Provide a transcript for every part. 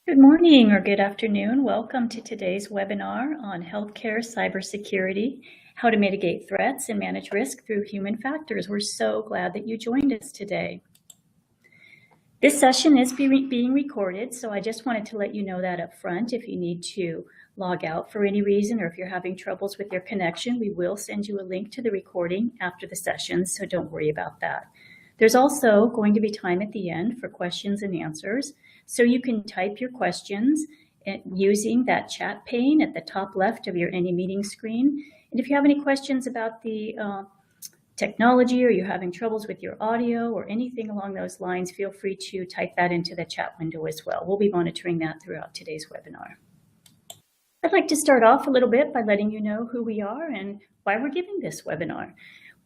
Good morning or good afternoon. Welcome to today's webinar on healthcare cybersecurity, how to mitigate threats and manage risk through human factors. We're so glad that you joined us today. This session is being recorded, so I just wanted to let you know that up front. If you need to log out for any reason or if you're having troubles with your connection, we will send you a link to the recording after the session, so don't worry about that. There's also going to be time at the end for questions and answers, so you can type your questions using that chat pane at the top left of your AnyMeeting screen. And if you have any questions about the technology or you're having troubles with your audio or anything along those lines, feel free to type that into the chat window as well. We'll be monitoring that throughout today's webinar. I'd like to start off a little bit by letting you know who we are and why we're giving this webinar.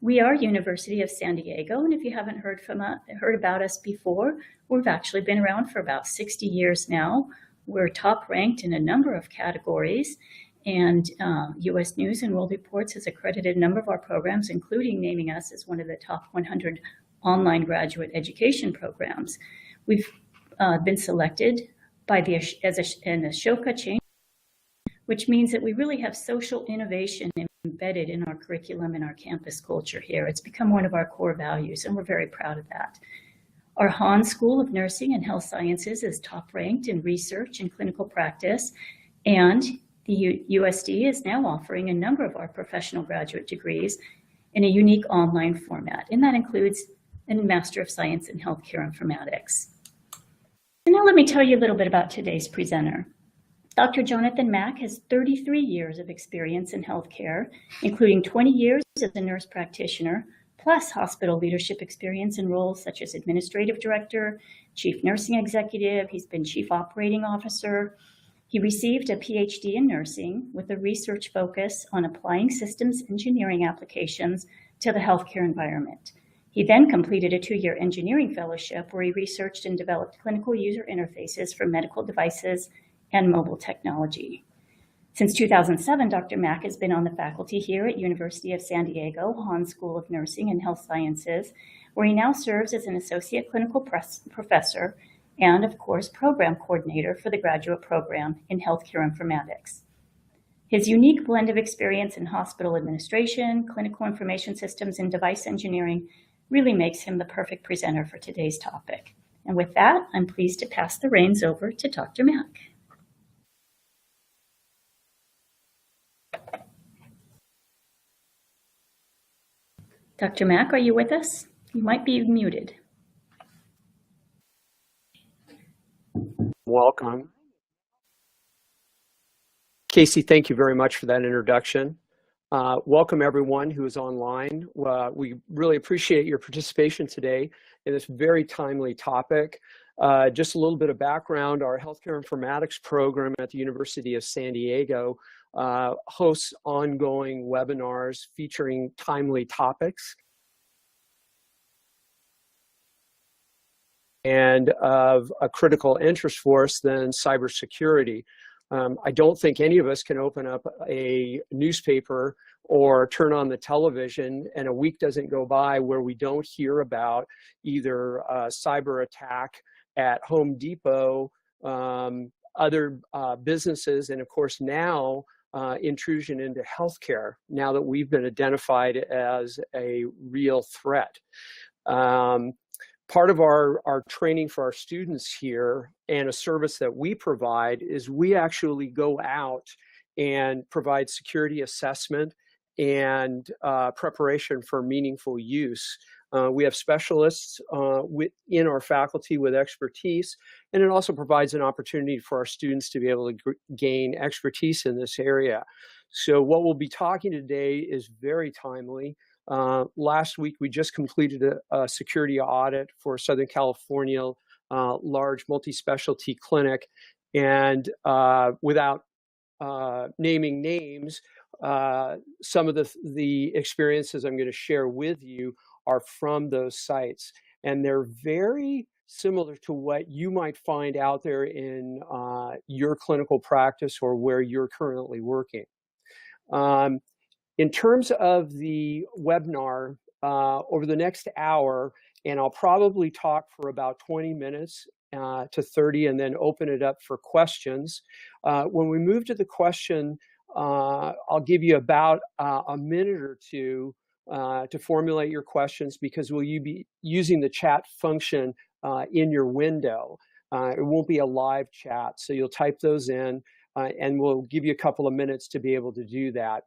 We are University of San Diego, and if you haven't heard about us before, we've actually been around for about 60 years now. We're top ranked in a number of categories, and U.S. News and World Reports has accredited a number of our programs, including naming us as one of the top 100 online graduate education programs. We've been selected by an Ashoka chain, which means that we really have social innovation embedded in our curriculum and our campus culture here. It's become one of our core values, and we're very proud of that. Our Hahn School of Nursing and Health Sciences is top ranked in research and clinical practice, and the USD is now offering a number of our professional graduate degrees in a unique online format, and that includes a Master of Science in Healthcare Informatics. And now let me tell you a little bit about today's presenter. Dr. Jonathan Mack has 33 years of experience in healthcare, including 20 years as a nurse practitioner, plus hospital leadership experience in roles such as administrative director, chief nursing executive. He's been chief operating officer. He received a PhD in nursing with a research focus on applying systems engineering applications to the healthcare environment. He then completed a 2-year engineering fellowship where he researched and developed clinical user interfaces for medical devices and mobile technology. Since 2007, Dr. Mack has been on the faculty here at University of San Diego, Hahn School of Nursing and Health Sciences, where he now serves as an associate clinical professor and, of course, program coordinator for the graduate program in healthcare informatics. His unique blend of experience in hospital administration, clinical information systems, and device engineering really makes him the perfect presenter for today's topic. And with that, I'm pleased to pass the reins over to Dr. Mack. Dr. Mack, are you with us? You might be muted. Welcome. Casey, thank you very much for that introduction. Welcome everyone who is online. We really appreciate your participation today in this very timely topic. Just a little bit of background, our healthcare informatics program at the University of San Diego hosts ongoing webinars featuring timely topics and of a critical interest for us than cybersecurity. I don't think any of us can open up a newspaper or turn on the television and a week doesn't go by where we don't hear about either a cyber attack at Home Depot, other businesses, and of course now intrusion into healthcare, now that we've been identified as a real threat. Part of our training for our students here and a service that we provide is we actually go out and provide security assessment and preparation for meaningful use. We have specialists in our faculty with expertise, and it also provides an opportunity for our students to be able to gain expertise in this area. So what we'll be talking today is very timely. Last week, we just completed a security audit for Southern California, large multi-specialty clinic. And without naming names, some of the experiences I'm going to share with you are from those sites. And they're very similar to what you might find out there in your clinical practice or where you're currently working. In terms of the webinar, over the next hour, and I'll probably talk for about 20 minutes, to 30 and then open it up for questions. When we move to the question, I'll give you about a minute or two to formulate your questions, because will you be using the chat function in your window. It won't be a live chat, so you'll type those in, and we'll give you a couple of minutes to be able to do that.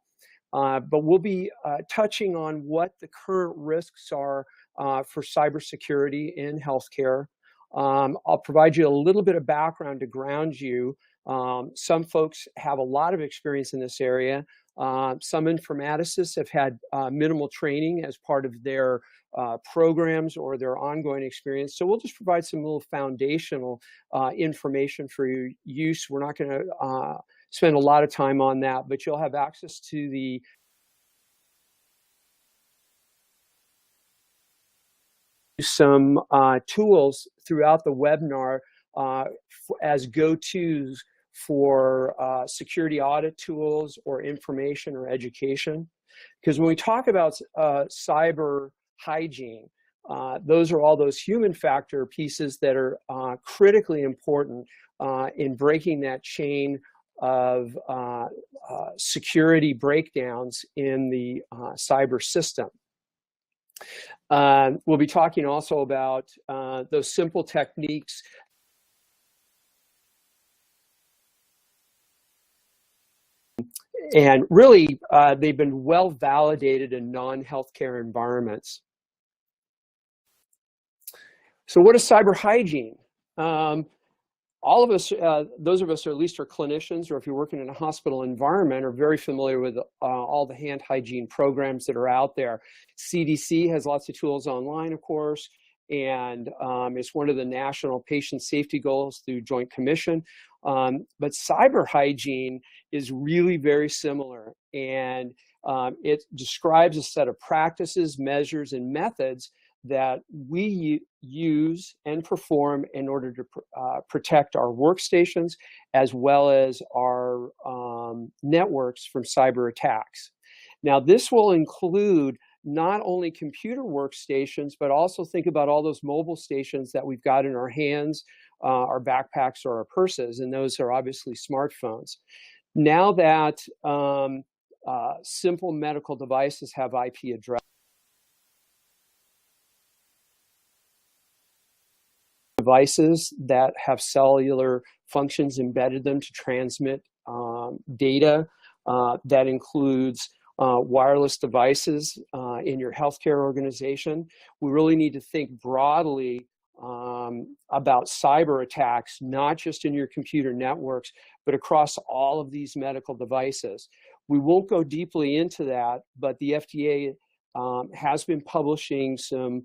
But we'll be touching on what the current risks are for cybersecurity in healthcare. I'll provide you a little bit of background to ground you. Some folks have a lot of experience in this area. Some informaticists have had minimal training as part of their programs or their ongoing experience. So we'll just provide some little foundational information for your use. We're not going to spend a lot of time on that, but you'll have access to the some tools throughout the webinar as go-tos for security audit tools or information or education. Because when we talk about cyber hygiene, those are all those human factor pieces that are critically important in breaking that chain of security breakdowns in the cyber system. We'll be talking also about those simple techniques and really they've been well validated in non-healthcare environments. So what is cyber hygiene? All of us, those of us who at least are clinicians, or if you're working in a hospital environment, are very familiar with all the hand hygiene programs that are out there. CDC has lots of tools online, of course, and it's one of the national patient safety goals through Joint Commission. But cyber hygiene is really very similar, and it describes a set of practices, measures, and methods that we use and perform in order to protect our workstations as well as our networks from cyber attacks. Now, this will include not only computer workstations, but also think about all those mobile stations that we've got in our hands, our backpacks, or our purses, and those are obviously smartphones. Now that simple medical devices have IP addresses, devices that have cellular functions embedded them to transmit data. That includes wireless devices in your healthcare organization. We really need to think broadly about cyber attacks, not just in your computer networks, but across all of these medical devices. We won't go deeply into that, but the FDA has been publishing some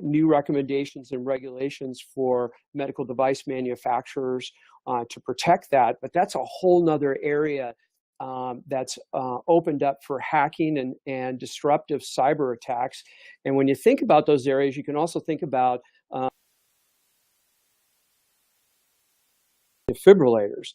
new recommendations and regulations for medical device manufacturers to protect that. But that's a whole nother area that's opened up for hacking and disruptive cyber attacks. And when you think about those areas, you can also think about defibrillators.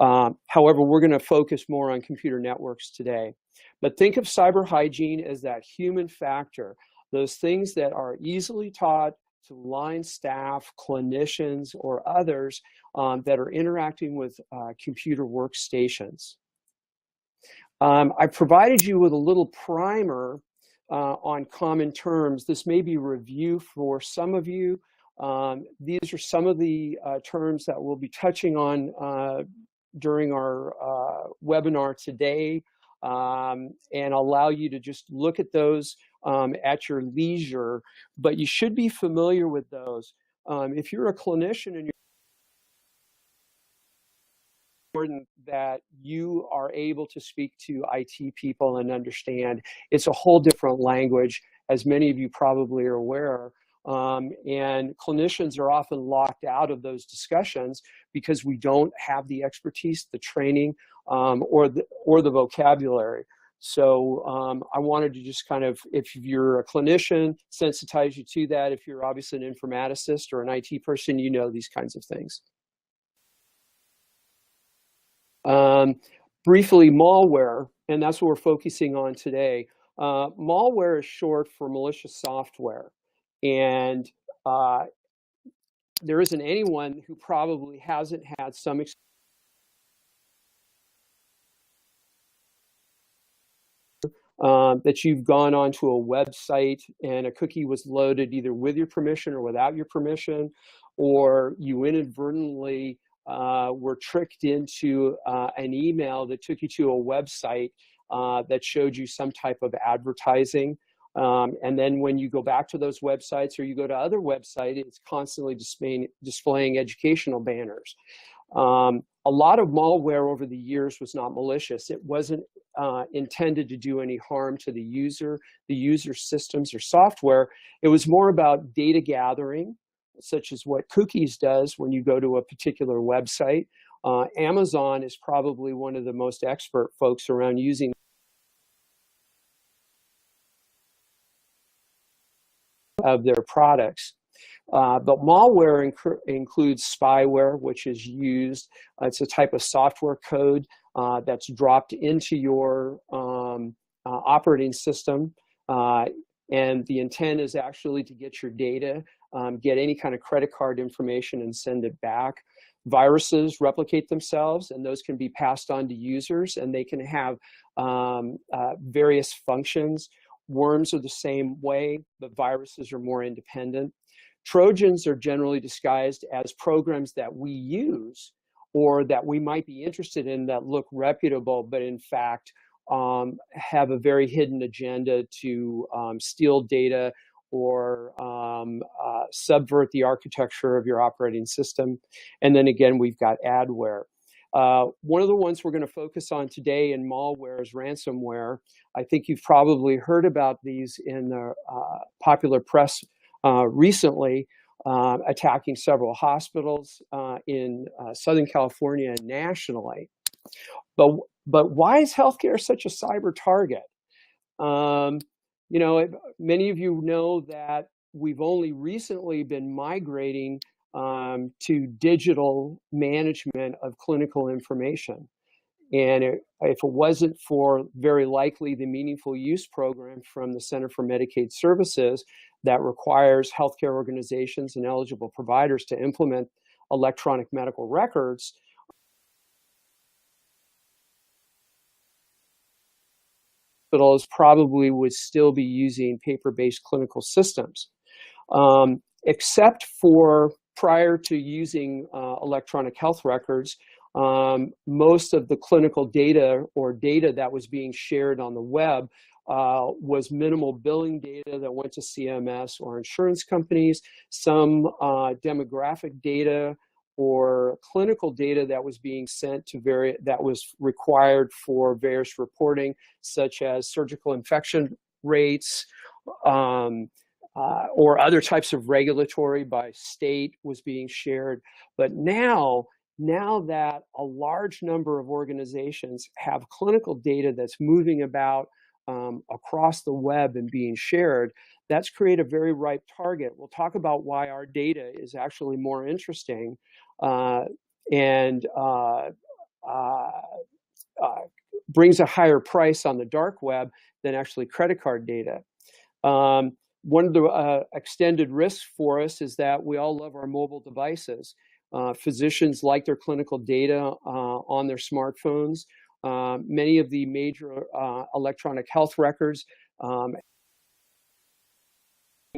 However, we're going to focus more on computer networks today. But think of cyber hygiene as that human factor, those things that are easily taught to line staff, clinicians, or others that are interacting with computer workstations. I provided you with a little primer on common terms. This may be review for some of you. These are some of the terms that we'll be touching on during our webinar today, and allow you to just look at those at your leisure, but you should be familiar with those. If you're a clinician and you're important that you are able to speak to IT people and understand it's a whole different language, as many of you probably are aware. And clinicians are often locked out of those discussions because we don't have the expertise, the training, or the vocabulary. So I wanted to just kind of, if you're a clinician, sensitize you to that. If you're obviously an informaticist or an IT person, you know these kinds of things. Briefly, malware, and that's what we're focusing on today. Malware is short for malicious software. And there isn't anyone who probably hasn't had some experience that you've gone onto a website and a cookie was loaded either with your permission or without your permission, or you inadvertently were tricked into an email that took you to a website that showed you some type of advertising. And then when you go back to those websites or you go to other websites, it's constantly displaying educational banners. A lot of malware over the years was not malicious. It wasn't intended to do any harm to the user systems or software. It was more about data gathering, such as what cookies does when you go to a particular website. Amazon is probably one of the most expert folks around using of their products. But malware includes spyware, which is used. It's a type of software code that's dropped into your operating system. And the intent is actually to get your data, get any kind of credit card information and send it back. Viruses replicate themselves, and those can be passed on to users, and they can have various functions. Worms are the same way, but viruses are more independent. Trojans are generally disguised as programs that we use or that we might be interested in that look reputable, but in fact have a very hidden agenda to steal data or subvert the architecture of your operating system. And then again, we've got adware. One of the ones we're going to focus on today in malware is ransomware. I think you've probably heard about these in the popular press recently, attacking several hospitals in Southern California and nationally. But why is healthcare such a cyber target? You know, many of you know that we've only recently been migrating to digital management of clinical information. And if it wasn't for very likely the Meaningful Use program from the Center for Medicaid Services that requires healthcare organizations and eligible providers to implement electronic medical records, hospitals probably would still be using paper-based clinical systems. Except for prior to using electronic health records, most of the clinical data or data that was being shared on the web was minimal billing data that went to CMS or insurance companies, some demographic data or clinical data that was being sent to that was required for various reporting, such as surgical infection rates, or other types of regulatory by state was being shared. But now that a large number of organizations have clinical data that's moving about across the web and being shared, that's created a very ripe target. We'll talk about why our data is actually more interesting and brings a higher price on the dark web than actually credit card data. One of the extended risks for us is that we all love our mobile devices. Physicians like their clinical data on their smartphones. Many of the major electronic health records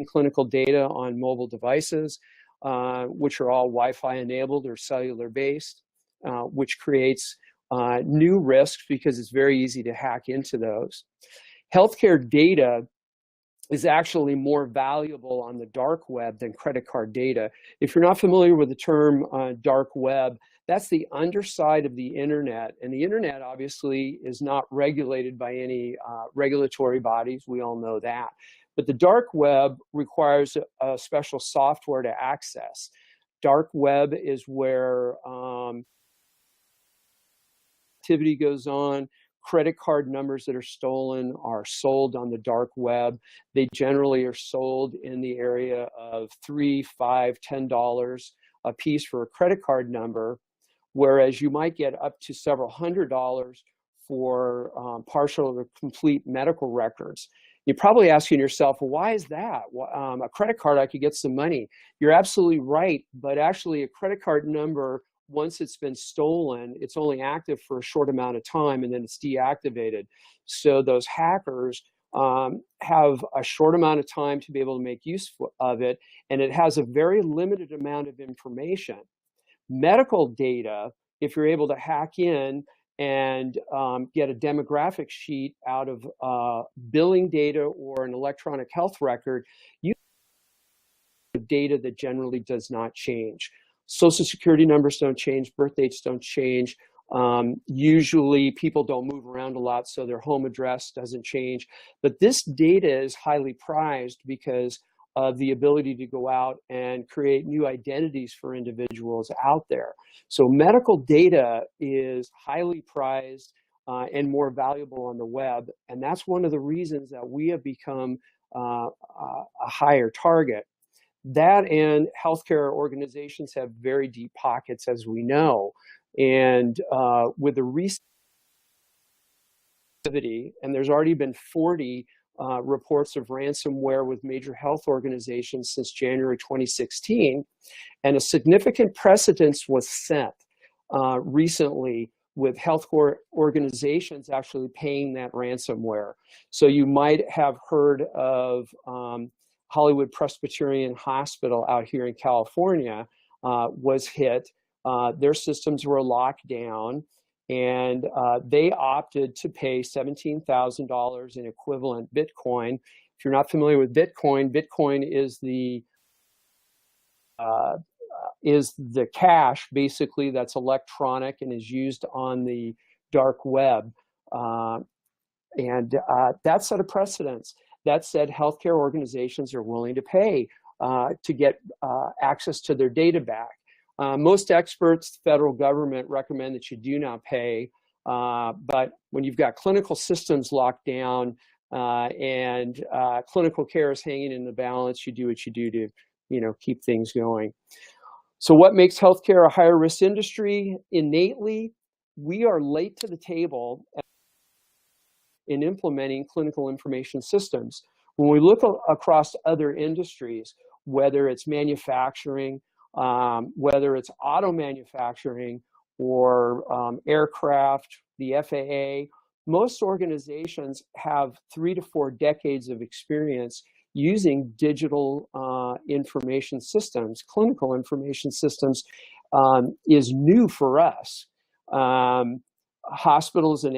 clinical data on mobile devices, which are all Wi-Fi enabled or cellular based, which creates new risks because it's very easy to hack into those. Healthcare data is actually more valuable on the dark web than credit card data. If you're not familiar with the term dark web, that's the underside of the internet. And the internet obviously is not regulated by any regulatory bodies. We all know that. But the dark web requires a special software to access. Dark web is where activity goes on. Credit card numbers that are stolen are sold on the dark web. They generally are sold in the area of $3, $5, $10 a piece for a credit card number, whereas you might get up to several $100s for partial or complete medical records. You're probably asking yourself, well, why is that? A credit card, I could get some money. You're absolutely right, but actually a credit card number, once it's been stolen, it's only active for a short amount of time and then it's deactivated. So those hackers have a short amount of time to be able to make use of it, and it has a very limited amount of information. Medical data, if you're able to hack in and get a demographic sheet out of billing data or an electronic health record, you have data that generally does not change. Social security numbers don't change, birth dates don't change. Usually people don't move around a lot, so their home address doesn't change. But this data is highly prized because of the ability to go out and create new identities for individuals out there. So medical data is highly prized and more valuable on the web. And that's one of the reasons that we have become a higher target. That and healthcare organizations have very deep pockets, as we know. And with the recent activity, and there's already been 40 reports of ransomware with major health organizations since January 2016, and a significant precedence was set recently with health organizations actually paying that ransomware. So you might have heard of Hollywood Presbyterian Hospital out here in California was hit. Their systems were locked down, and they opted to pay $17,000 in equivalent Bitcoin. If you're not familiar with Bitcoin, Bitcoin is the cash, basically, that's electronic and is used on the dark web. That set a precedence. That said, healthcare organizations are willing to pay to get access to their data back. Most experts, the federal government, recommend that you do not pay. But when you've got clinical systems locked down and clinical care is hanging in the balance, you do what you do to, keep things going. So what makes healthcare a higher risk industry? Innately, we are late to the table in implementing clinical information systems. When we look across other industries, whether it's manufacturing, whether it's auto manufacturing or aircraft, the FAA, most organizations have 3 to 4 decades of experience using digital information systems. Clinical information systems is new for us. Hospitals and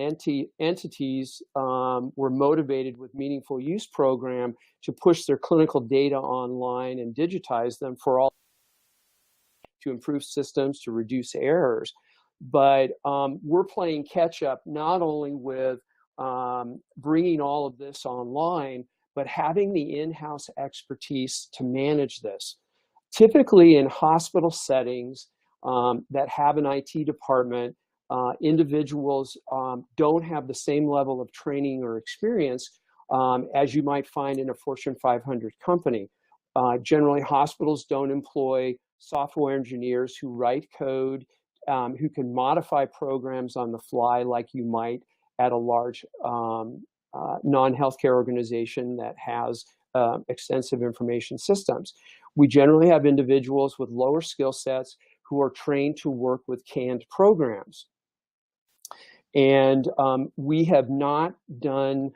entities were motivated with Meaningful Use program to push their clinical data online and digitize them for all to improve systems, to reduce errors. But we're playing catch up not only with bringing all of this online, but having the in-house expertise to manage this. Typically in hospital settings that have an IT department, individuals don't have the same level of training or experience as you might find in a Fortune 500 company. Generally, hospitals don't employ software engineers who write code, who can modify programs on the fly like you might at a large non-healthcare organization that has extensive information systems. We generally have individuals with lower skill sets who are trained to work with canned programs. And we have not done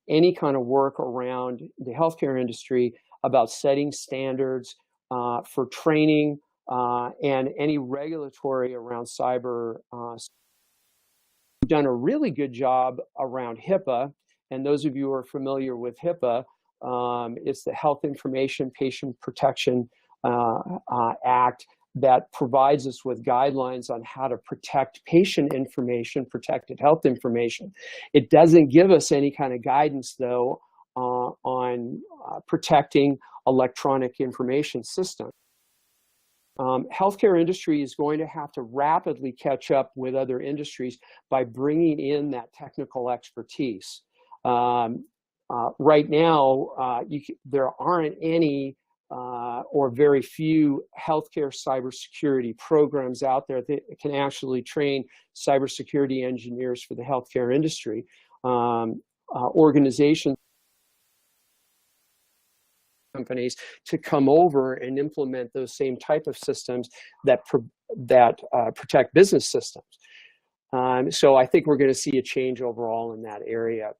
any kind of work around the healthcare industry about setting standards for training and any regulatory around cyber. We've done a really good job around HIPAA, and those of you who are familiar with HIPAA, it's the Health Information Patient Protection Act that provides us with guidelines on how to protect patient information, protected health information. It doesn't give us any kind of guidance, though, on protecting electronic information systems. Healthcare industry is going to have to rapidly catch up with other industries by bringing in that technical expertise. Right now, there aren't any or very few healthcare cybersecurity programs out there that can actually train cybersecurity engineers for the healthcare industry. Organizations companies to come over and implement those same type of systems that protect business systems. So I think we're going to see a change overall in that area.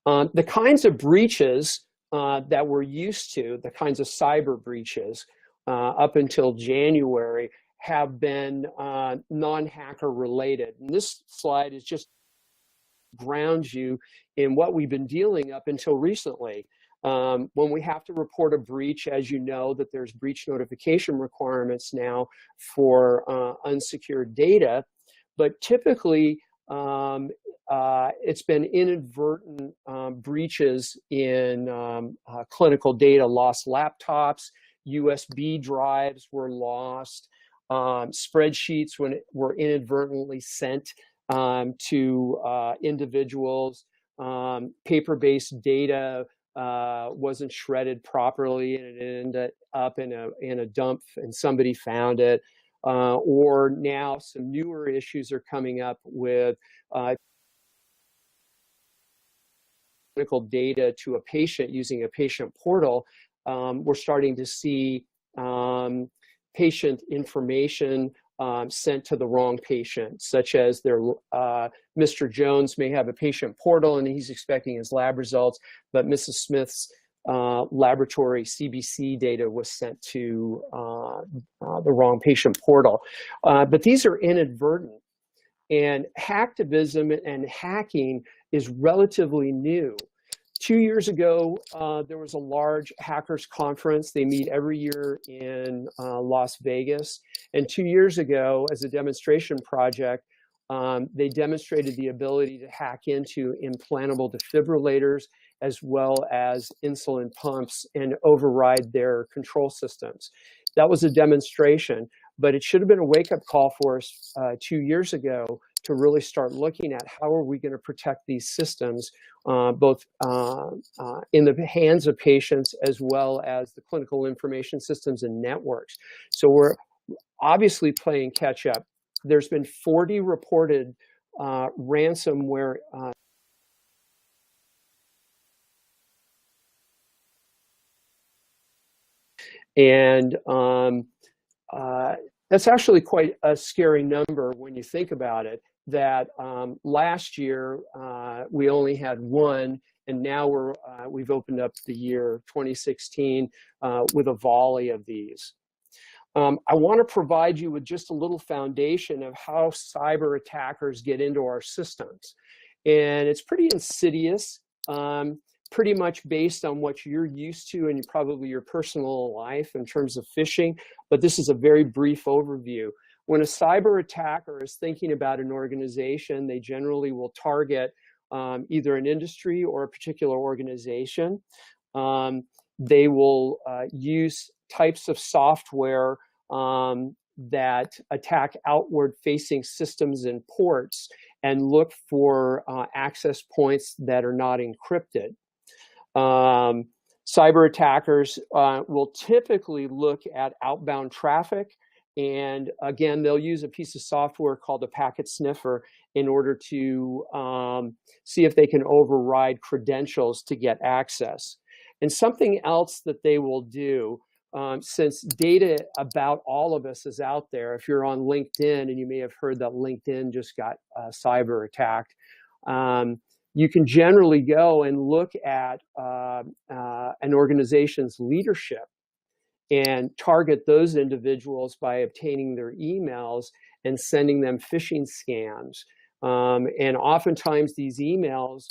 The kinds of breaches that we're used to, the kinds of cyber breaches up until January, have been non-hacker related. And this slide is just grounds you in what we've been dealing up until recently. When we have to report a breach, as you know, that there's breach notification requirements now for unsecured data, but typically it's been inadvertent breaches in clinical data, lost laptops, USB drives were lost, spreadsheets were inadvertently sent to individuals, paper-based data wasn't shredded properly and it ended up in a dump and somebody found it. Or now some newer issues are coming up with clinical data to a patient using a patient portal. We're starting to see patient information sent to the wrong patient, such as Mr. Jones may have a patient portal and he's expecting his lab results, but Mrs. Smith's laboratory CBC data was sent to the wrong patient portal. But these are inadvertent. And hacktivism and hacking is relatively new. 2 years ago, there was a large hackers conference. They meet every year in Las Vegas. And 2 years ago, as a demonstration project, they demonstrated the ability to hack into implantable defibrillators as well as insulin pumps and override their control systems. That was a demonstration, but it should have been a wake-up call for us 2 years ago to really start looking at how are we going to protect these systems, both in the hands of patients as well as the clinical information systems and networks. So we're obviously playing catch up. There's been 40 reported ransomware and that's actually quite a scary number when you think about it, that last year we only had one, and now we've opened up the year 2016 with a volley of these. I want to provide you with just a little foundation of how cyber attackers get into our systems. And it's pretty insidious, pretty much based on what you're used to and probably your personal life in terms of phishing, but this is a very brief overview. When a cyber attacker is thinking about an organization, they generally will target either an industry or a particular organization. They will use types of software that attack outward-facing systems and ports and look for access points that are not encrypted. Cyber attackers will typically look at outbound traffic, and again, they'll use a piece of software called a packet sniffer in order to see if they can override credentials to get access. And something else that they will do, since data about all of us is out there, if you're on LinkedIn, and you may have heard that LinkedIn just got cyber attacked, you can generally go and look at an organization's leadership and target those individuals by obtaining their emails and sending them phishing scams. And oftentimes these emails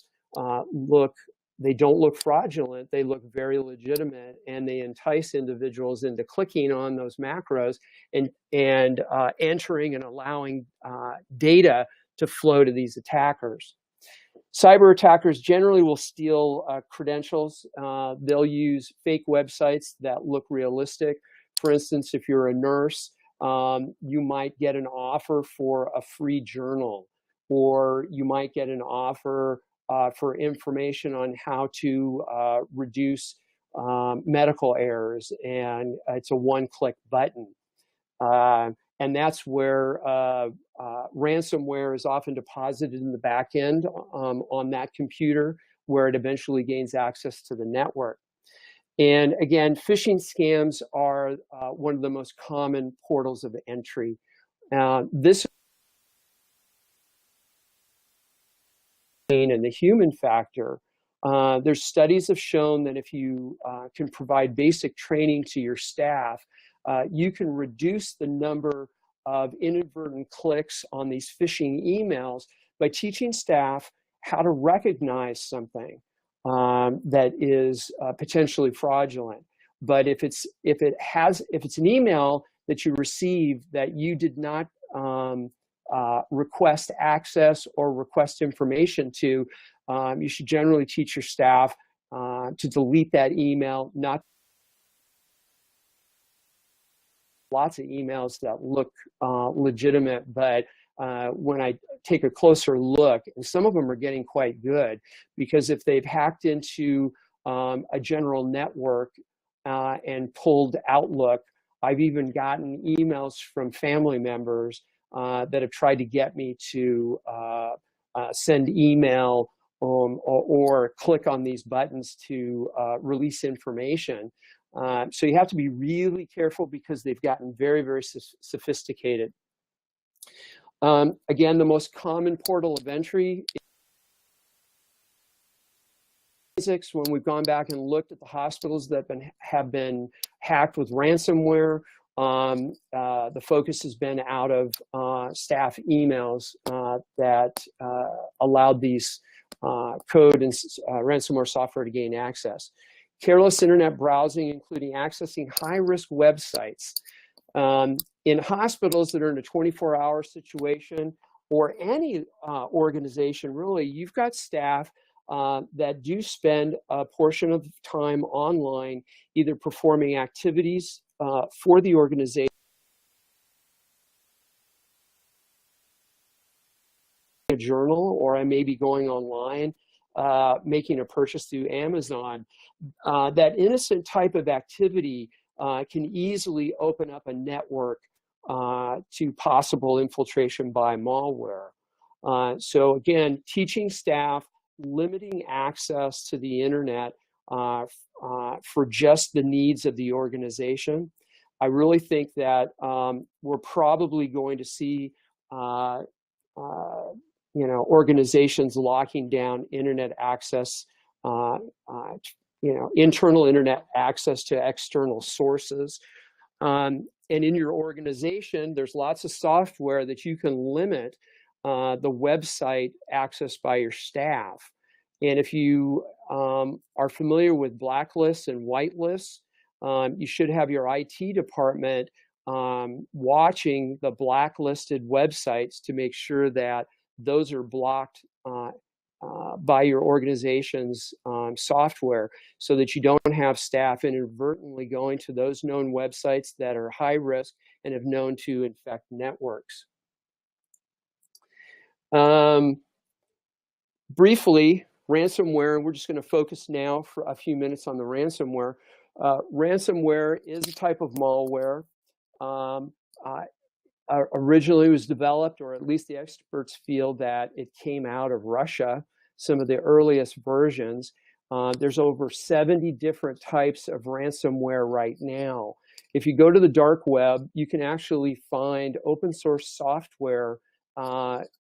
they don't look fraudulent, they look very legitimate, and they entice individuals into clicking on those macros and entering and allowing data to flow to these attackers. Cyber attackers generally will steal credentials. They'll use fake websites that look realistic. For instance, if you're a nurse, you might get an offer for a free journal, or you might get an offer for information on how to reduce medical errors, and it's a one-click button. And that's where ransomware is often deposited in the back end on that computer, where it eventually gains access to the network. And again, phishing scams are one of the most common portals of entry. This and the human factor. There's studies have shown that if you can provide basic training to your staff, you can reduce the number of inadvertent clicks on these phishing emails by teaching staff how to recognize something that is potentially fraudulent. But if it's an email that you receive that you did not request access or request information to, you should generally teach your staff to delete that email. Not lots of emails that look legitimate, but when I take a closer look, and some of them are getting quite good, because if they've hacked into a general network and pulled Outlook, I've even gotten emails from family members that have tried to get me to send email or click on these buttons to release information. So you have to be really careful because they've gotten very, very sophisticated. Again, the most common portal of entry is when we've gone back and looked at the hospitals that have been hacked with ransomware. The focus has been out of staff emails that allowed these code and ransomware software to gain access. Careless internet browsing, including accessing high-risk websites. In hospitals that are in a 24-hour situation, or any organization, really, you've got staff that do spend a portion of time online, either performing activities for the organization, a journal, or I may be going online, making a purchase through Amazon. That innocent type of activity can easily open up a network to possible infiltration by malware. So again, teaching staff, limiting access to the internet for just the needs of the organization. I really think that we're probably going to see organizations locking down internet access, internal internet access to external sources. And in your organization, there's lots of software that you can limit the website access by your staff. And if you are familiar with blacklists and whitelists, you should have your IT department watching the blacklisted websites to make sure that those are blocked by your organization's software, so that you don't have staff inadvertently going to those known websites that are high risk and have known to infect networks. Briefly, ransomware, and we're just going to focus now for a few minutes on the ransomware. Ransomware is a type of malware. Originally was developed, or at least the experts feel that it came out of Russia, some of the earliest versions. There's over 70 different types of ransomware right now. If you go to the dark web, you can actually find open source software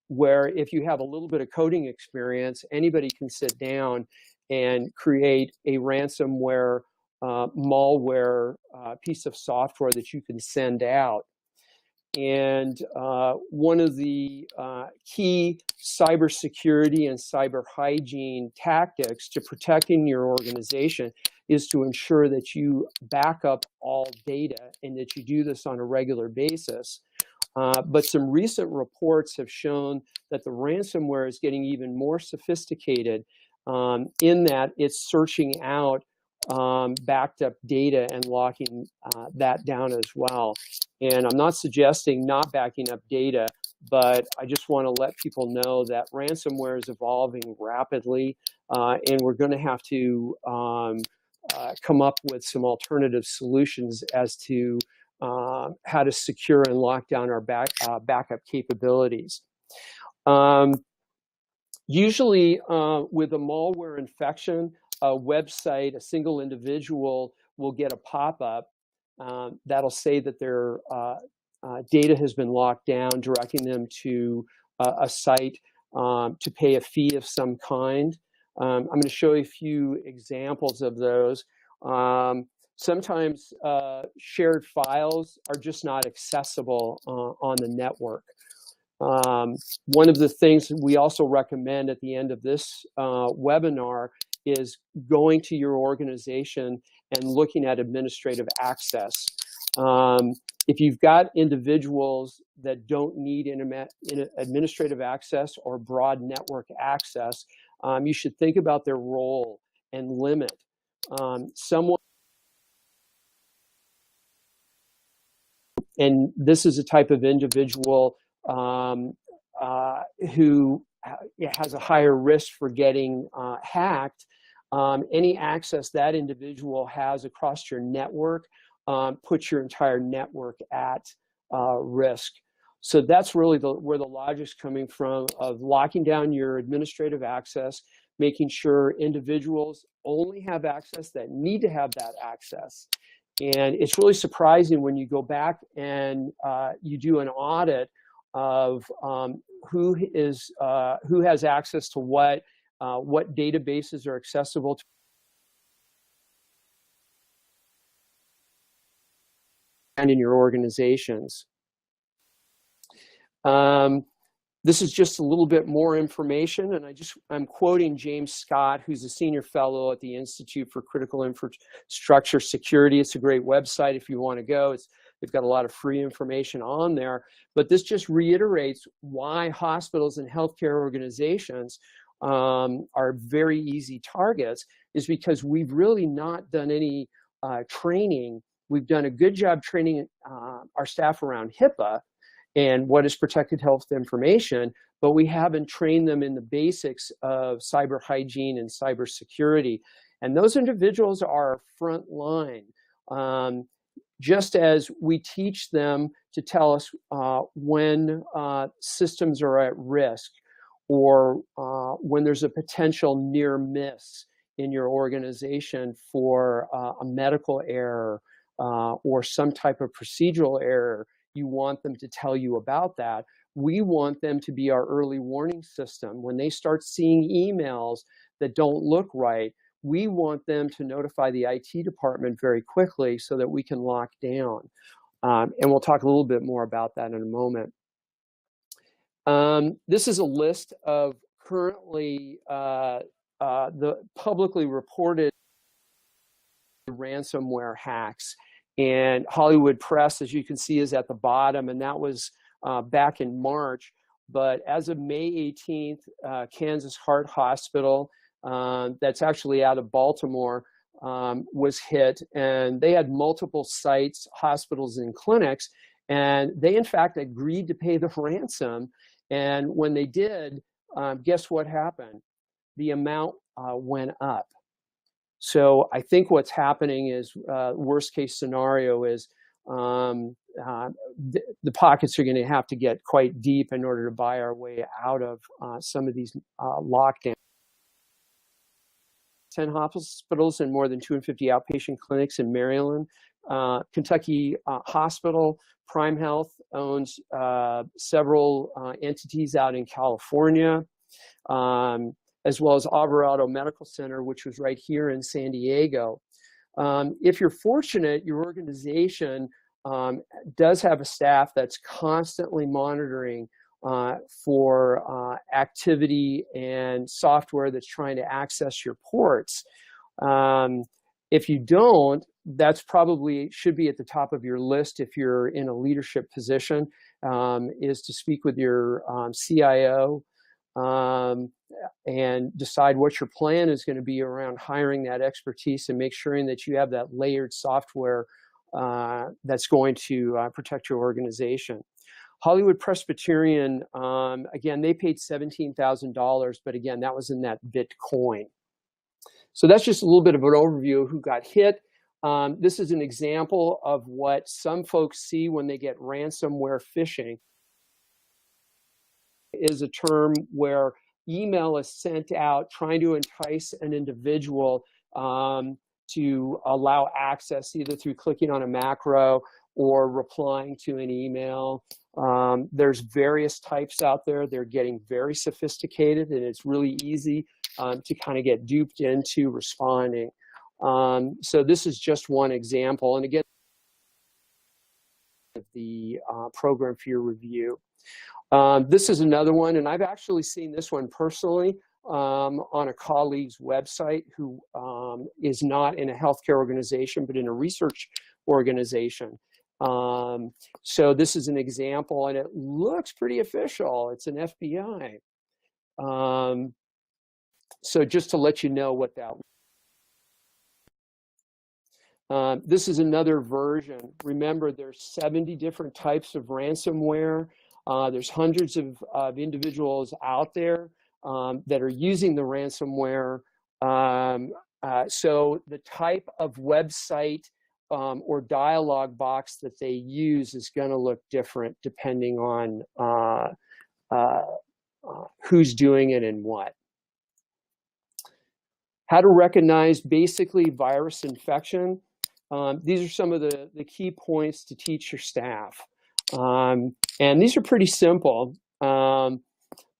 where if you have a little bit of coding experience, anybody can sit down and create a ransomware malware piece of software that you can send out. And one of the key cybersecurity and cyber hygiene tactics to protecting your organization is to ensure that you back up all data and that you do this on a regular basis. But some recent reports have shown that the ransomware is getting even more sophisticated in that it's searching out backed up data and locking that down as well. And I'm not suggesting not backing up data, but I just want to let people know that ransomware is evolving rapidly, and we're going to have to come up with some alternative solutions as to how to secure and lock down our backup capabilities. Usually with a malware infection, website, a single individual will get a pop-up that'll say that their data has been locked down, directing them to a site to pay a fee of some kind. I'm going to show you a few examples of those. Sometimes shared files are just not accessible on the network. One of the things we also recommend at the end of this webinar is going to your organization and looking at administrative access. If you've got individuals that don't need administrative access or broad network access, you should think about their role and limit. Someone, and this is a type of individual who has a higher risk for getting hacked. Any access that individual has across your network puts your entire network at risk. So that's really where the logic's coming from, of locking down your administrative access, making sure individuals only have access that need to have that access. And it's really surprising when you go back and you do an audit of who has access to what databases are accessible to, and in your organizations. This is just a little bit more information, and I'm quoting James Scott, who's a senior fellow at the Institute for Critical Infrastructure Security. It's a great website if you want to go. They've got a lot of free information on there, but this just reiterates why hospitals and healthcare organizations are very easy targets, is because we've really not done any training. We've done a good job training our staff around HIPAA and what is protected health information, but we haven't trained them in the basics of cyber hygiene and cyber security. And those individuals are front line. Just as we teach them to tell us when systems are at risk, or when there's a potential near miss in your organization for a medical error or some type of procedural error, you want them to tell you about that. We want them to be our early warning system. When they start seeing emails that don't look right, we want them to notify the IT department very quickly so that we can lock down. And we'll talk a little bit more about that in a moment. This is a list of currently the publicly reported ransomware hacks. And Hollywood Press, as you can see, is at the bottom, and that was back in March. But as of May 18th, Kansas Heart Hospital, that's actually out of Baltimore, was hit, and they had multiple sites, hospitals, and clinics, and they in fact agreed to pay the ransom. And when they did, guess what happened? The amount went up. So I think what's happening is, worst case scenario is the pockets are going to have to get quite deep in order to buy our way out of some of these lockdowns. 10 hospitals and more than 250 outpatient clinics in Maryland. Kentucky Hospital, Prime Health owns several entities out in California, as well as Alvarado Medical Center, which was right here in San Diego. If you're fortunate, your organization does have a staff that's constantly monitoring for activity and software that's trying to access your ports. If you don't, that's probably should be at the top of your list if you're in a leadership position, is to speak with your CIO and decide what your plan is going to be around hiring that expertise and make sure that you have that layered software that's going to protect your organization. Hollywood Presbyterian, again, they paid $17,000, but again, that was in that Bitcoin. So that's just a little bit of an overview of who got hit. This is an example of what some folks see when they get ransomware phishing. Is a term where email is sent out trying to entice an individual to allow access either through clicking on a macro or replying to an email. There's various types out there. They're getting very sophisticated, and it's really easy to kind of get duped into responding. So this is just one example. And again, the program for your review. This is another one, and I've actually seen this one personally on a colleague's website who is not in a healthcare organization, but in a research organization. So this is an example, and it looks pretty official. It's an FBI. So just to let you know what that this is another version. Remember, there's 70 different types of ransomware. There's hundreds of individuals out there that are using the ransomware. So the type of website or dialog box that they use is going to look different depending on who's doing it and what. How to recognize basically virus infection. These are some of the key points to teach your staff. And these are pretty simple.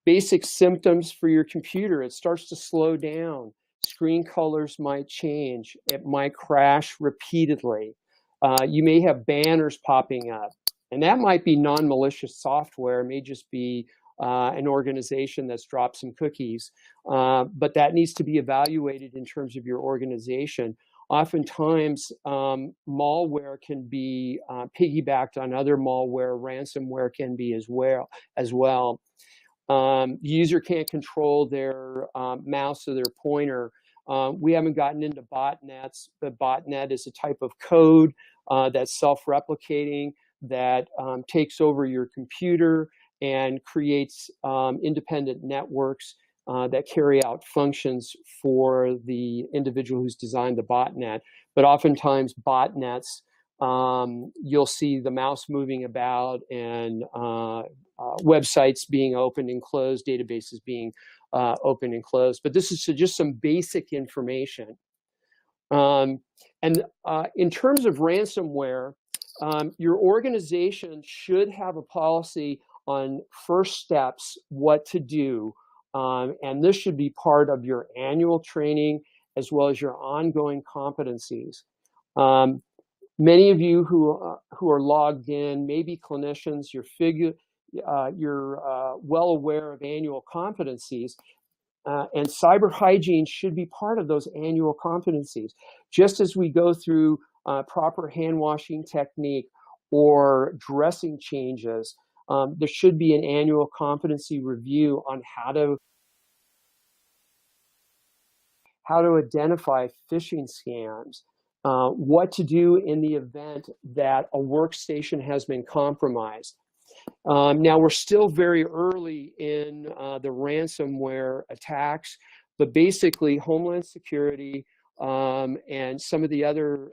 Basic symptoms for your computer: it starts to slow down. Screen colors might change. It might crash repeatedly. You may have banners popping up. And that might be non-malicious software. It may just be an organization that's dropped some cookies. But that needs to be evaluated in terms of your organization. Oftentimes, malware can be piggybacked on other malware. Ransomware can be as well. The user can't control their mouse or their pointer. We haven't gotten into botnets, but botnet is a type of code that's self-replicating, that takes over your computer and creates independent networks that carry out functions for the individual who's designed the botnet. But oftentimes botnets, you'll see the mouse moving about and websites being opened and closed, databases being opened and closed. But this is just some basic information. And in terms of ransomware, your organization should have a policy on first steps, what to do. And this should be part of your annual training as well as your ongoing competencies. Many of you who are logged in may be clinicians. You're well aware of annual competencies. And cyber hygiene should be part of those annual competencies. Just as we go through proper hand washing technique or dressing changes, there should be an annual competency review on how to identify phishing scams, what to do in the event that a workstation has been compromised. Now, we're still very early in the ransomware attacks, but basically Homeland Security and some of the other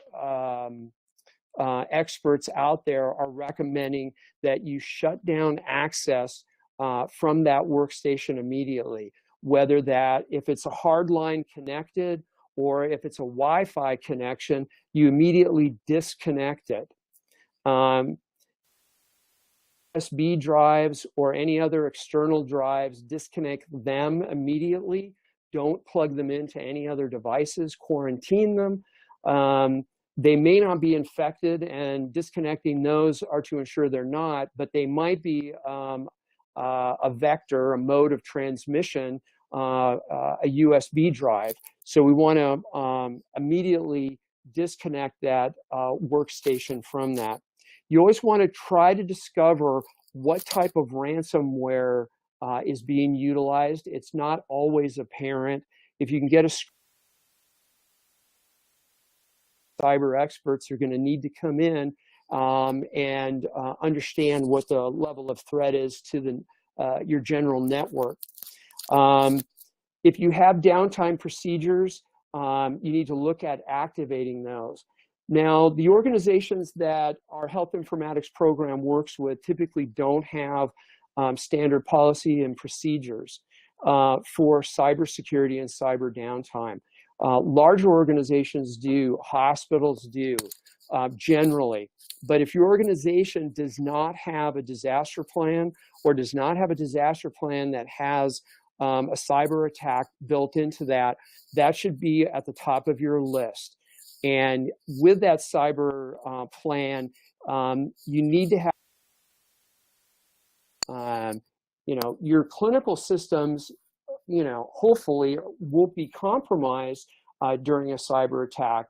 experts out there are recommending that you shut down access from that workstation immediately, whether if it's a hard line connected or if it's a Wi-Fi connection, you immediately disconnect it. USB drives or any other external drives, disconnect them immediately. Don't plug them into any other devices, quarantine them. They may not be infected, and disconnecting those are to ensure they're not, but they might be a vector, a mode of transmission, a USB drive. So we want to immediately disconnect that workstation from that. You always want to try to discover what type of ransomware is being utilized. It's not always apparent. If you can get cyber experts are going to need to come in and understand what the level of threat is to your general network. If you have downtime procedures, you need to look at activating those. Now, the organizations that our health informatics program works with typically don't have standard policy and procedures. for cybersecurity and cyber downtime. Larger organizations do, hospitals do, generally. But if your organization does not have a disaster plan or does not have a disaster plan that has a cyber attack built into that, that should be at the top of your list. And with that cyber plan, you need to have, your clinical systems, hopefully won't be compromised during a cyber attack,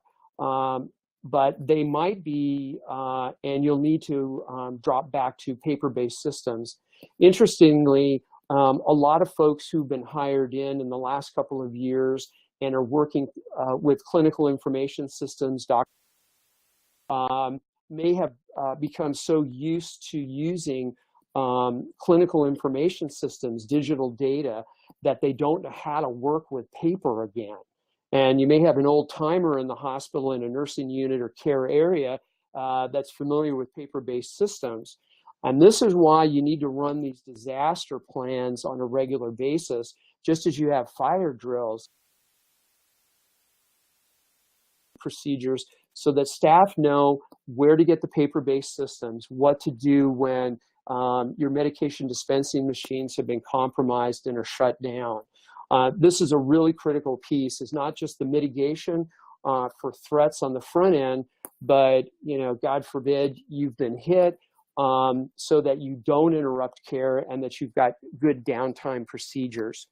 but they might be, and you'll need to drop back to paper-based systems. Interestingly, a lot of folks who've been hired in the last couple of years and are working with clinical information systems, may have become so used to using clinical information systems, digital data, that they don't know how to work with paper again. And you may have an old timer in the hospital, in a nursing unit or care area that's familiar with paper-based systems. And this is why you need to run these disaster plans on a regular basis, just as you have fire drills, procedures, so that staff know where to get the paper-based systems, what to do when your medication dispensing machines have been compromised and are shut down. This is a really critical piece. It's not just the mitigation for threats on the front end, but God forbid you've been hit, so that you don't interrupt care and that you've got good downtime procedures.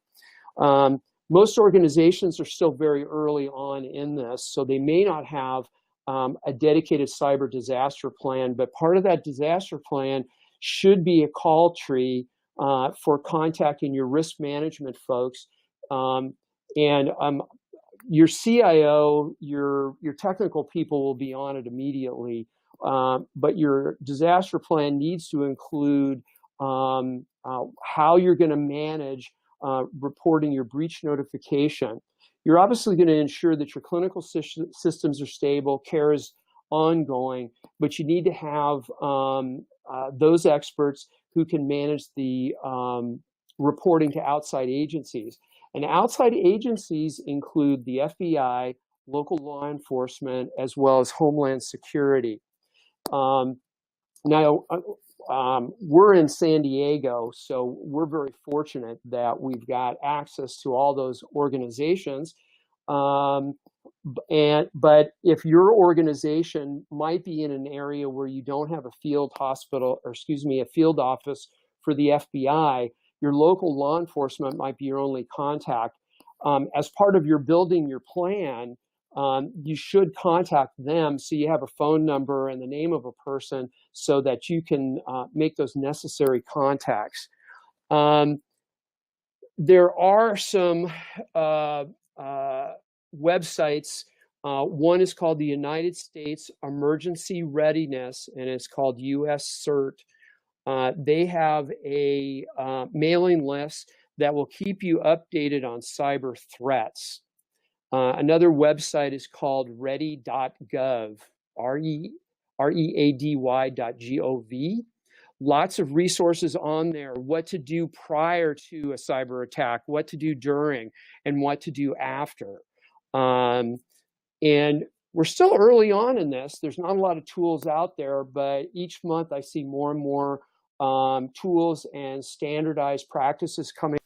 Most organizations are still very early on in this, so they may not have a dedicated cyber disaster plan, but part of that disaster plan should be a call tree for contacting your risk management folks. Your CIO, your technical people will be on it immediately, but your disaster plan needs to include how you're going to manage reporting your breach notification. You're obviously going to ensure that your clinical systems are stable, care is ongoing, but you need to have those experts who can manage the reporting to outside agencies. And outside agencies include the FBI, local law enforcement, as well as Homeland Security. Now, we're in San Diego, so we're very fortunate that we've got access to all those organizations. But if your organization might be in an area where you don't have a field hospital, or a field office for the FBI, your local law enforcement might be your only contact. As part of your building your plan, you should contact them so you have a phone number and the name of a person so that you can make those necessary contacts. There are some websites. One is called the United States Emergency Readiness, and it's called US CERT. They have a mailing list that will keep you updated on cyber threats. Another website is called ready.gov, ready.gov. Lots of resources on there, what to do prior to a cyber attack, what to do during, and what to do after. And we're still early on in this. There's not a lot of tools out there, but each month I see more and more tools and standardized practices coming.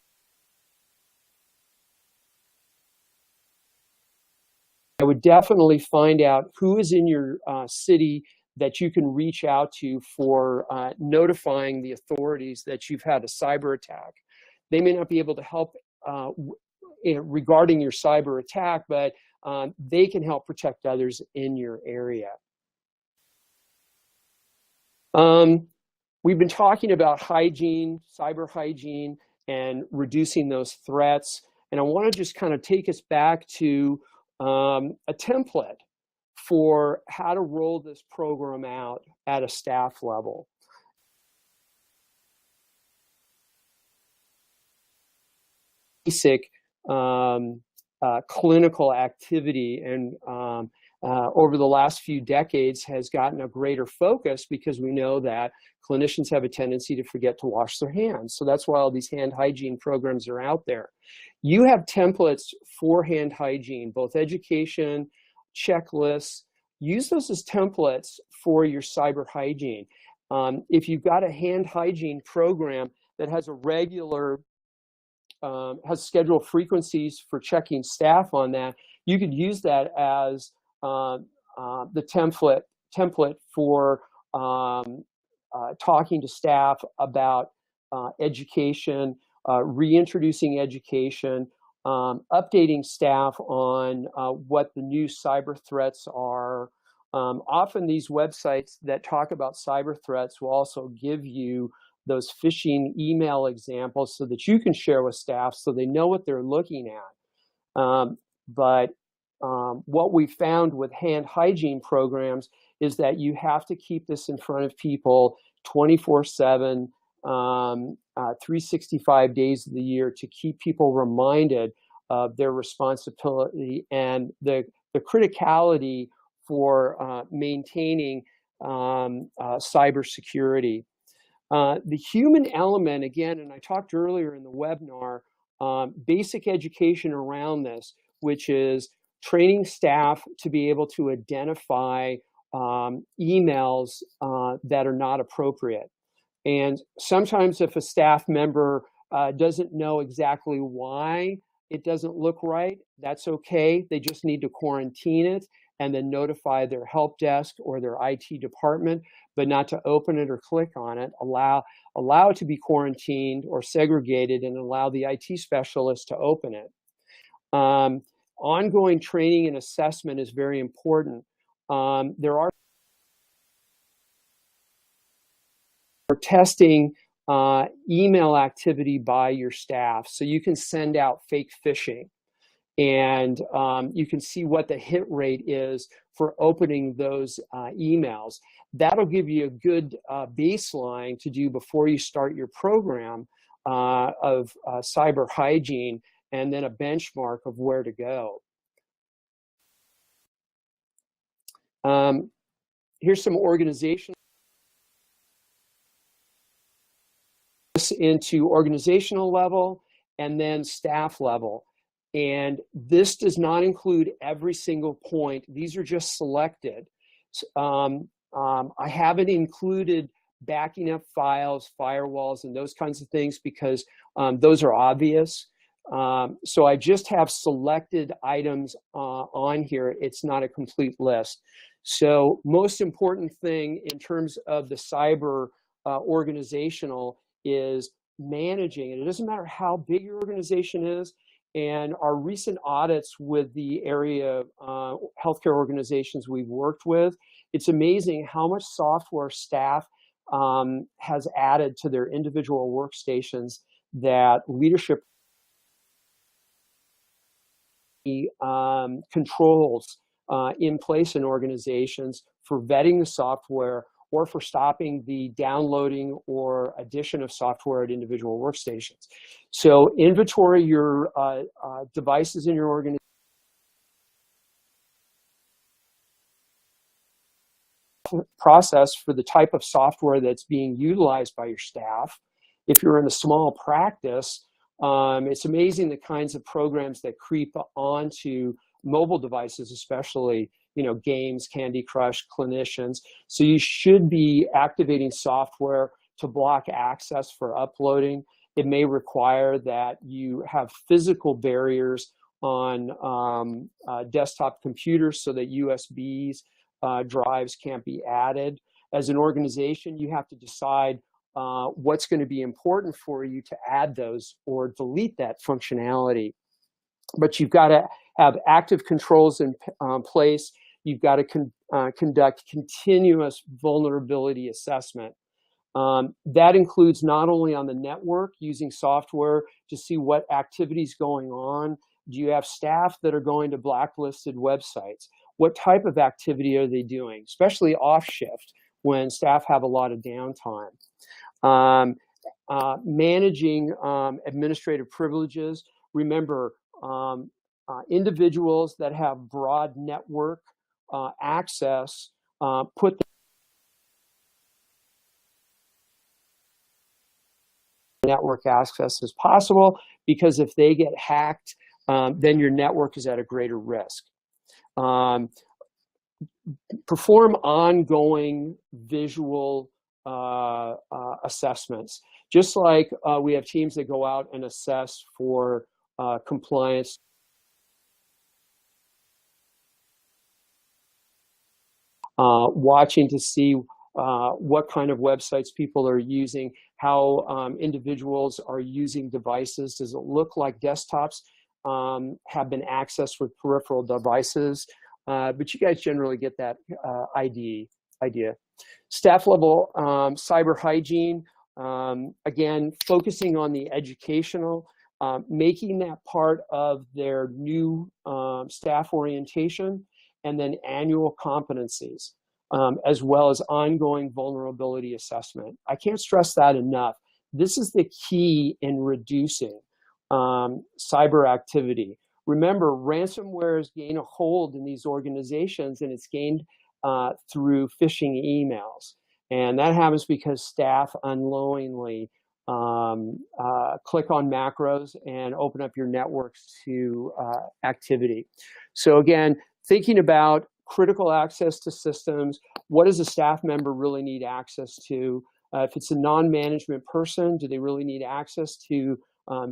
I would definitely find out who is in your city that you can reach out to for notifying the authorities that you've had a cyber attack. They may not be able to help regarding your cyber attack, but they can help protect others in your area. We've been talking about hygiene, cyber hygiene, and reducing those threats. And I want to just kind of take us back to a template for how to roll this program out at a staff level. Basic clinical activity and over the last few decades has gotten a greater focus because we know that clinicians have a tendency to forget to wash their hands. So that's why all these hand hygiene programs are out there. You have templates for hand hygiene, both education, checklists. Use those as templates for your cyber hygiene. If you've got a hand hygiene program that has a regular, has scheduled frequencies for checking staff on that, you could use that as the template for talking to staff about education, reintroducing education, updating staff on what the new cyber threats are. Often these websites that talk about cyber threats will also give you those phishing email examples so that you can share with staff so they know what they're looking at. What we found with hand hygiene programs is that you have to keep this in front of people 24/7, 365 days of the year to keep people reminded of their responsibility and the criticality for maintaining cybersecurity. The human element, again, and I talked earlier in the webinar, basic education around this, which is training staff to be able to identify emails that are not appropriate. And sometimes if a staff member doesn't know exactly why it doesn't look right, that's okay. They just need to quarantine it and then notify their help desk or their IT department, but not to open it or click on it. Allow it to be quarantined or segregated and allow the IT specialist to open it. Ongoing training and assessment is very important. There are testing email activity by your staff, so you can send out fake phishing, and you can see what the hit rate is for opening those emails. That'll give you a good baseline to do before you start your program of cyber hygiene, and then a benchmark of where to go. Here's some organizational into organizational level and then staff level. And this does not include every single point. These are just selected. I haven't included backing up files, firewalls, and those kinds of things because those are obvious. So I just have selected items on here. It's not a complete list. So most important thing in terms of the cyber organizational is managing it. It doesn't matter how big your organization is. And our recent audits with the area healthcare organizations we've worked with, it's amazing how much software staff has added to their individual workstations that leadership controls in place in organizations for vetting the software or for stopping the downloading or addition of software at individual workstations. So inventory your devices in your organization. Process for the type of software that's being utilized by your staff. If you're in a small practice, it's amazing the kinds of programs that creep onto mobile devices, especially, you know, games, Candy Crush, clinicians. So you should be activating software to block access for uploading. It may require that you have physical barriers on desktop computers so that USBs drives can't be added. As an organization, you have to decide what's going to be important for you to add those or delete that functionality. But you've got to have active controls in place. You've got to conduct continuous vulnerability assessment. That includes not only on the network, using software to see what activities going on. Do you have staff that are going to blacklisted websites? What type of activity are they doing, especially off shift when staff have a lot of downtime? Managing administrative privileges. Remember, individuals that have broad network access, put the network access as possible, because if they get hacked, then your network is at a greater risk. Perform ongoing visual assessments. Just like we have teams that go out and assess for compliance. Watching to see what kind of websites people are using, how individuals are using devices. Does it look like desktops have been accessed with peripheral devices? But you guys generally get that idea. Staff level cyber hygiene, again, focusing on the educational, making that part of their new staff orientation, and then annual competencies, as well as ongoing vulnerability assessment. I can't stress that enough. This is the key in reducing cyber activity. Remember, ransomware has gained a hold in these organizations, and it's gained through phishing emails. And that happens because staff unknowingly click on macros and open up your networks to activity. So again, thinking about critical access to systems, what does a staff member really need access to? If it's a non-management person, do they really need access to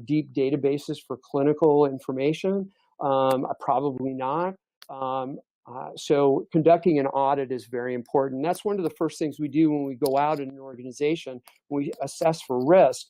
deep databases for clinical information? Probably not. So conducting an audit is very important. That's one of the first things we do when we go out in an organization. We assess for risk.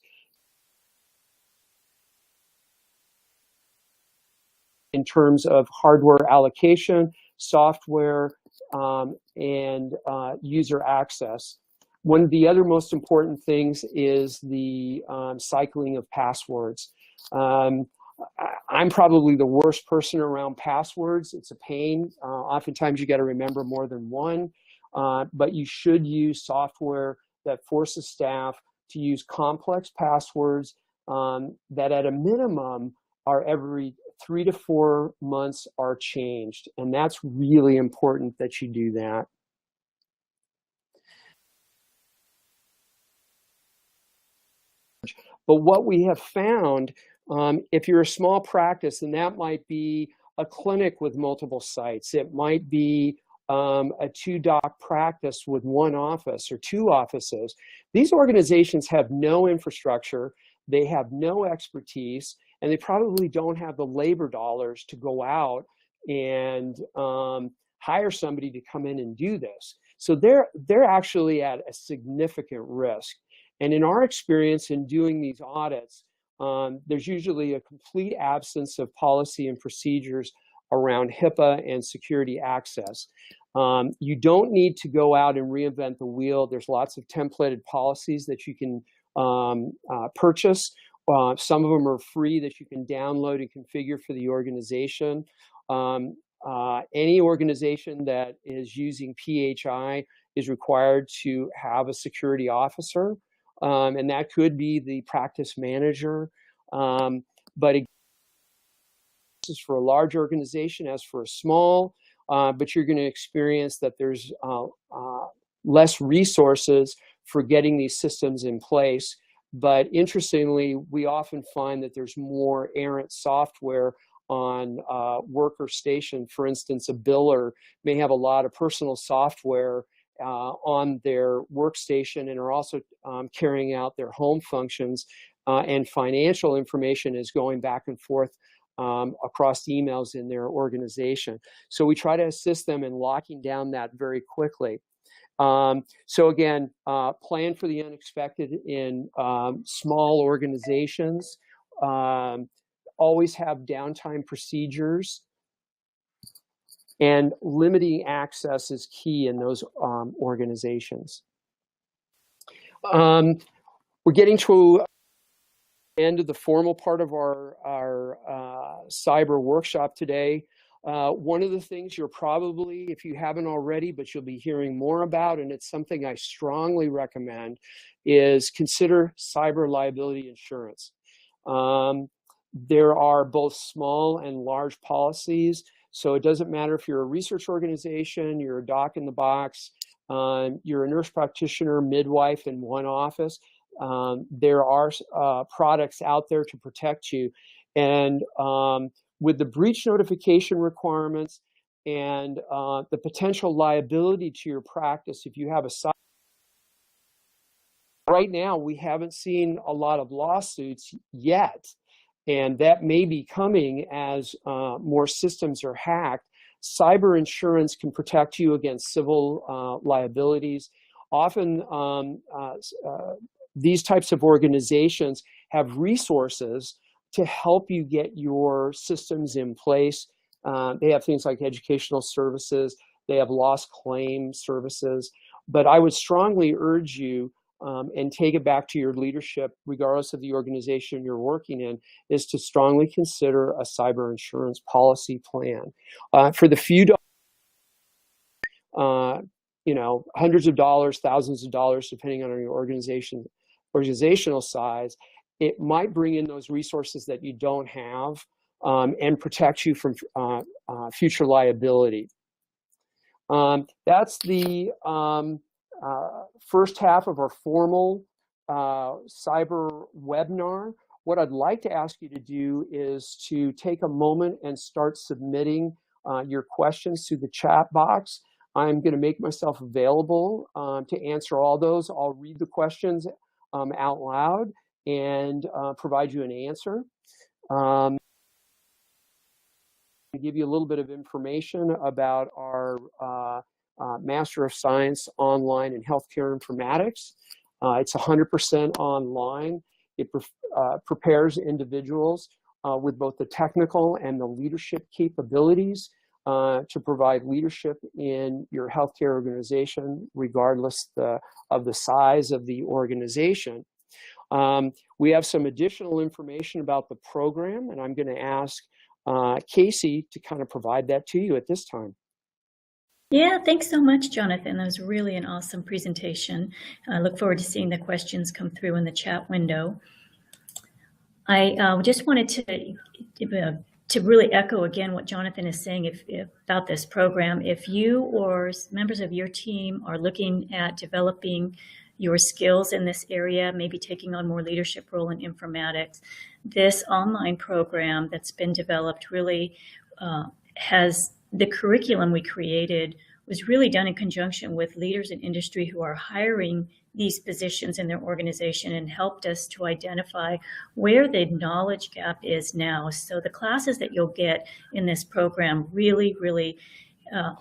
In terms of hardware allocation, software, and user access. One of the other most important things is the cycling of passwords. I'm probably the worst person around passwords. It's a pain. Oftentimes you got to remember more than one, but you should use software that forces staff to use complex passwords that at a minimum are every 3 to 4 months are changed. And that's really important that you do that. But what we have found, if you're a small practice, and that might be a clinic with multiple sites, it might be a 2-doc practice with 1 office or 2 offices. These organizations have no infrastructure, they have no expertise, and they probably don't have the labor dollars to go out and hire somebody to come in and do this. So they're actually at a significant risk. And in our experience in doing these audits, there's usually a complete absence of policy and procedures around HIPAA and security access. You don't need to go out and reinvent the wheel. There's lots of templated policies that you can purchase. Some of them are free that you can download and configure for the organization. Any organization that is using PHI is required to have a security officer. And that could be the practice manager. But this is for a large organization as for a small, but you're going to experience that there's less resources for getting these systems in place. But interestingly, we often find that there's more errant software on worker station. For instance, a biller may have a lot of personal software on their workstation and are also carrying out their home functions, and financial information is going back and forth across emails in their organization. So we try to assist them in locking down that very quickly. So again, plan for the unexpected in small organizations. Always have downtime procedures. And limiting access is key in those organizations. We're getting to the end of the formal part of our cyber workshop today. One of the things you're probably, if you haven't already, but you'll be hearing more about, and it's something I strongly recommend, is consider cyber liability insurance. There are both small and large policies. So it doesn't matter if you're a research organization, you're a doc in the box, you're a nurse practitioner, midwife in one office. There are products out there to protect you. And with the breach notification requirements and the potential liability to your practice if you have a side. Right now, we haven't seen a lot of lawsuits yet, and that may be coming as more systems are hacked. Cyber insurance can protect you against civil liabilities. Often, these types of organizations have resources to help you get your systems in place. They have things like educational services, they have loss claim services, but I would strongly urge you and take it back to your leadership, regardless of the organization you're working in, is to strongly consider a cyber insurance policy plan. For the few, hundreds of dollars, thousands of dollars, depending on your organizational size, it might bring in those resources that you don't have and protect you from future liability. That's the first half of our formal cyber webinar. What I'd like to ask you to do is to take a moment and start submitting your questions to the chat box. I'm going to make myself available to answer all those. I'll read the questions out loud and provide you an answer. To give you a little bit of information about our Master of Science online in Healthcare Informatics. It's 100% online. It prepares individuals with both the technical and the leadership capabilities to provide leadership in your healthcare organization, regardless of the size of the organization. We have some additional information about the program, and I'm going to ask Casey to kind of provide that to you at this time. Yeah, thanks so much, Jonathan. That was really an awesome presentation. I look forward to seeing the questions come through in the chat window. I just wanted to really echo again what Jonathan is saying about this program. If you or members of your team are looking at developing your skills in this area, maybe taking on more leadership role in informatics, this online program that's been developed really has the curriculum we created was really done in conjunction with leaders in industry who are hiring these positions in their organization and helped us to identify where the knowledge gap is now. So the classes that you'll get in this program really, really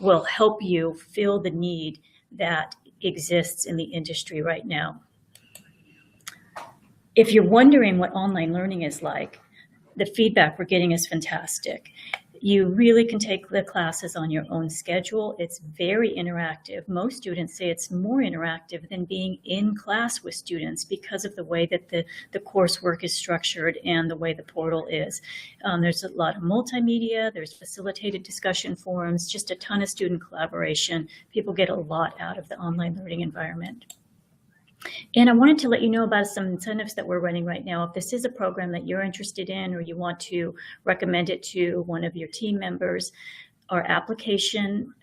will help you fill the need that exists in the industry right now. If you're wondering what online learning is like, the feedback we're getting is fantastic. You really can take the classes on your own schedule. It's very interactive. Most students say it's more interactive than being in class with students because of the way that the coursework is structured and the way the portal is. There's a lot of multimedia, there's facilitated discussion forums, just a ton of student collaboration. People get a lot out of the online learning environment. And I wanted to let you know about some incentives that we're running right now. If this is a program that you're interested in or you want to recommend it to one of your team members, our application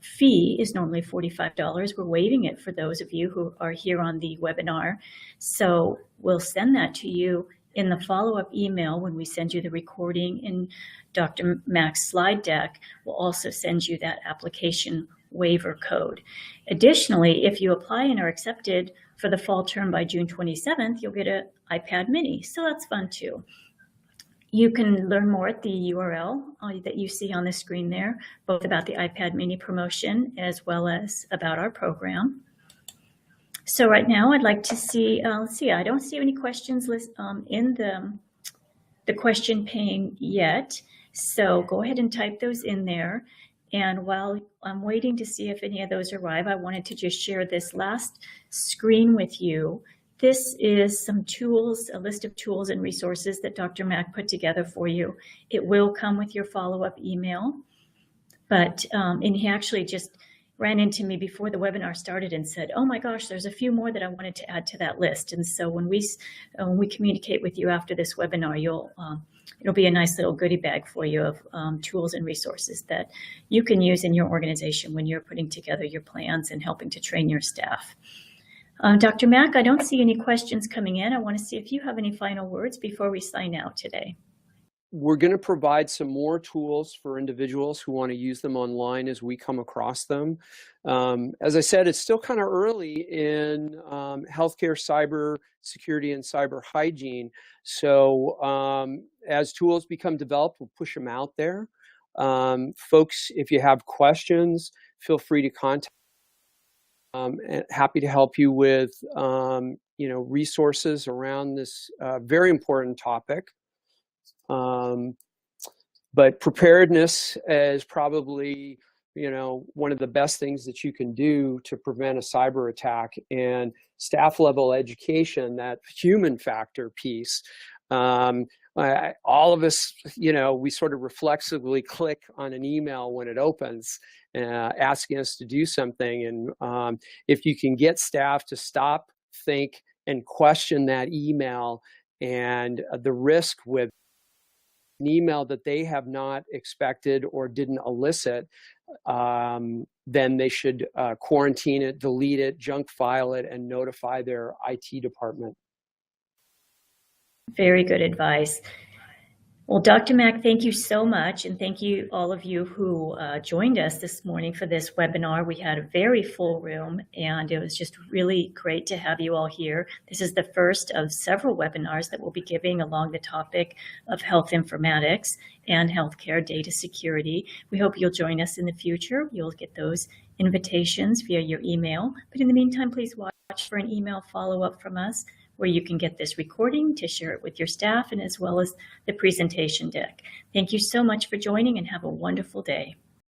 fee is normally $45. We're waiving it for those of you who are here on the webinar. So we'll send that to you in the follow-up email when we send you the recording in Dr. Mack's slide deck. We'll also send you that application waiver code. Additionally, if you apply and are accepted for the fall term by June 27th, you'll get an iPad mini. So that's fun too. You can learn more at the URL that you see on the screen there, both about the iPad mini promotion as well as about our program. So right now I'd like to see, let's see, I don't see any questions in the question pane yet. So go ahead and type those in there. And while I'm waiting to see if any of those arrive, I wanted to just share this last screen with you. This is some tools, a list of tools and resources that Dr. Mack put together for you. It will come with your follow-up email, but and he actually just ran into me before the webinar started and said, "Oh my gosh, there's a few more that I wanted to add to that list." And so when we communicate with you after this webinar, it'll be a nice little goodie bag for you of tools and resources that you can use in your organization when you're putting together your plans and helping to train your staff. Dr. Mack, I don't see any questions coming in. I want to see if you have any final words before we sign out today. We're going to provide some more tools for individuals who want to use them online as we come across them. As I said, it's still kind of early in healthcare cyber security and cyber hygiene. So as tools become developed, we'll push them out there. Folks, if you have questions, feel free to contact. Happy to help you with resources around this very important topic. But preparedness is probably, one of the best things that you can do to prevent a cyber attack, and staff level education, that human factor piece. All of us, we sort of reflexively click on an email when it opens, asking us to do something. And if you can get staff to stop, think, and question that email, and the risk with an email that they have not expected or didn't elicit, then they should quarantine it, delete it, junk file it, and notify their IT department. Very good advice. Well, Dr. Mack, thank you so much. And thank you all of you who joined us this morning for this webinar. We had a very full room, and it was just really great to have you all here. This is the first of several webinars that we'll be giving along the topic of health informatics and healthcare data security. We hope you'll join us in the future. You'll get those invitations via your email. But in the meantime, please watch for an email follow-up from us, where you can get this recording to share it with your staff, and as well as the presentation deck. Thank you so much for joining, and have a wonderful day.